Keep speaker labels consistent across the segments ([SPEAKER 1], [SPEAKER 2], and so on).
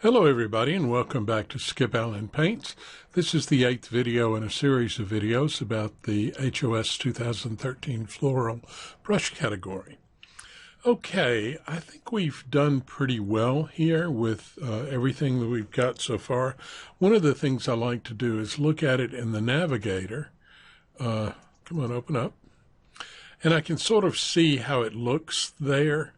[SPEAKER 1] Hello everybody and welcome back to Skip Allen Paints. This is the 8th video in a series of videos about the HOS 2013 floral brush category. Okay, I think we've done pretty well here with everything that we've got so far. One of the things I like to do is look at it in the navigator. Come on, open up. And I can sort of see how it looks there.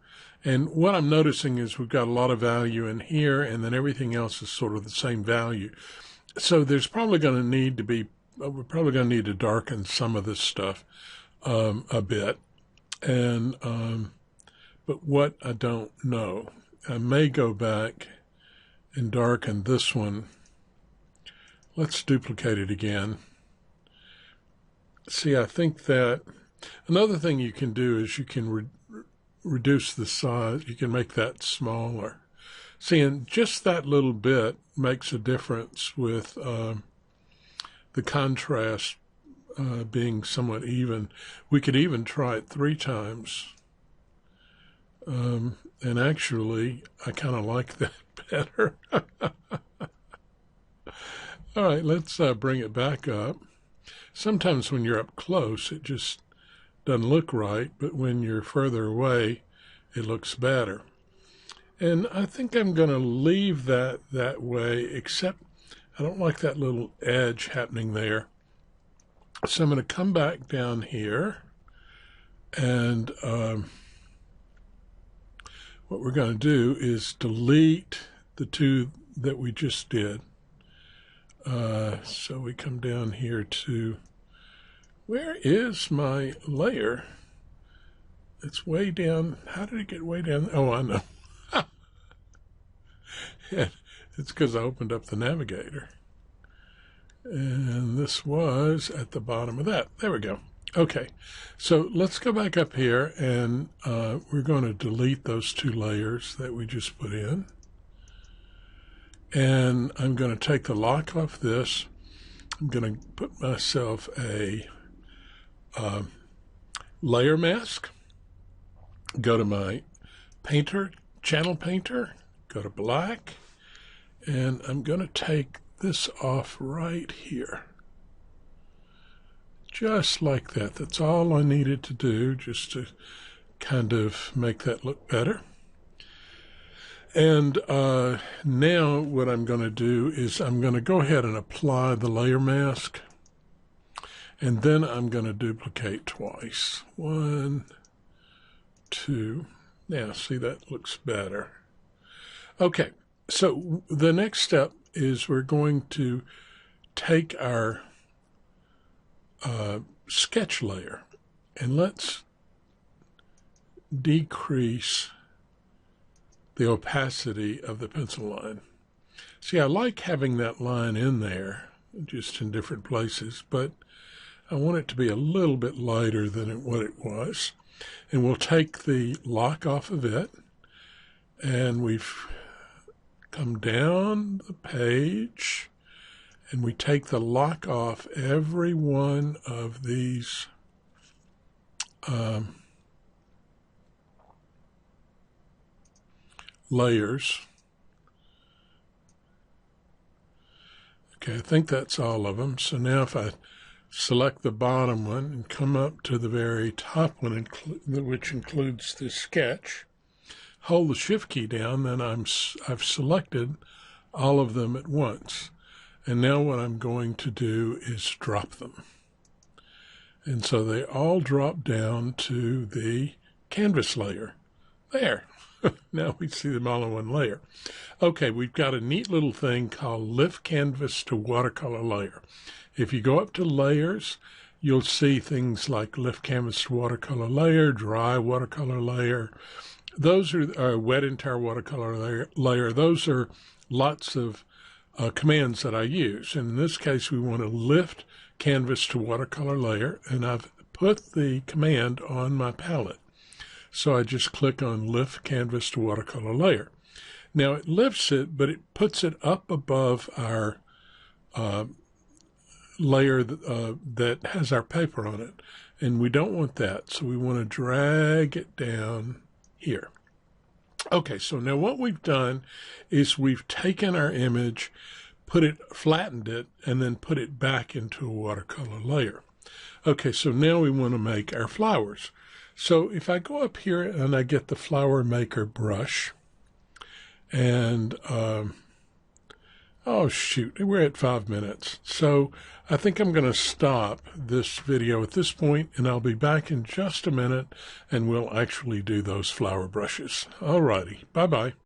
[SPEAKER 1] And what I'm noticing is we've got a lot of value in here, and then everything else is sort of the same value. So there's probably going to need to be, we're probably going to need to darken some of this stuff a bit. And, but what I don't know, I may go back and darken this one. Let's duplicate it again. See, I think that another thing you can do is you can reduce the size. You can make that smaller. See, and just that little bit makes a difference with the contrast being somewhat even. We could even try it 3 times. And actually, I kind of like that better. All right, let's bring it back up. Sometimes when you're up close, it just doesn't look right, but when you're further away, it looks better. And I think I'm going to leave that way, except I don't like that little edge happening there. So I'm going to come back down here, and what we're going to do is delete the 2 that we just did. So we come down here to, where is my layer? It's way down. How did it get way down? Oh, I know. It's because I opened up the navigator. And this was at the bottom of that. There we go. Okay, so let's go back up here, and we're going to delete those 2 layers that we just put in. And I'm going to take the lock off this. I'm going to put myself a layer mask, go to my painter, channel painter, go to black, and I'm going to take this off right here. Just like that. That's all I needed to do, just to kind of make that look better. And now what I'm going to do is I'm going to go ahead and apply the layer mask. And then I'm going to duplicate twice. 1, 2. Now, see, that looks better. Okay, so the next step is we're going to take our sketch layer, and let's decrease the opacity of the pencil line. See, I like having that line in there, just in different places, but I want it to be a little bit lighter than what it was. And we'll take the lock off of it, and we've come down the page, and we take the lock off every one of these layers. Okay, I think that's all of them. So now if I select the bottom one and come up to the very top one, which includes the sketch, hold the Shift key down, then I've selected all of them at once. And now what I'm going to do is drop them. And so they all drop down to the canvas layer. There. Now we see them all in one layer. Okay, we've got a neat little thing called Lift Canvas to Watercolor Layer. If you go up to layers, you'll see things like Lift Canvas to Watercolor Layer, Dry Watercolor Layer. Those are Wet Entire Watercolor Layer. Those are lots of commands that I use. In this case, we want to lift canvas to watercolor layer, and I've put the command on my palette. So I just click on Lift Canvas to Watercolor Layer. Now it lifts it, but it puts it up above our layer that has our paper on it. And we don't want that, so we want to drag it down here. Okay, so now what we've done is we've taken our image, flattened it, and then put it back into a watercolor layer. Okay, so now we want to make our flowers. So if I go up here and I get the flower maker brush, and oh shoot, we're at 5 minutes. So I think I'm going to stop this video at this point, and I'll be back in just a minute, and we'll actually do those flower brushes. Alrighty, bye-bye.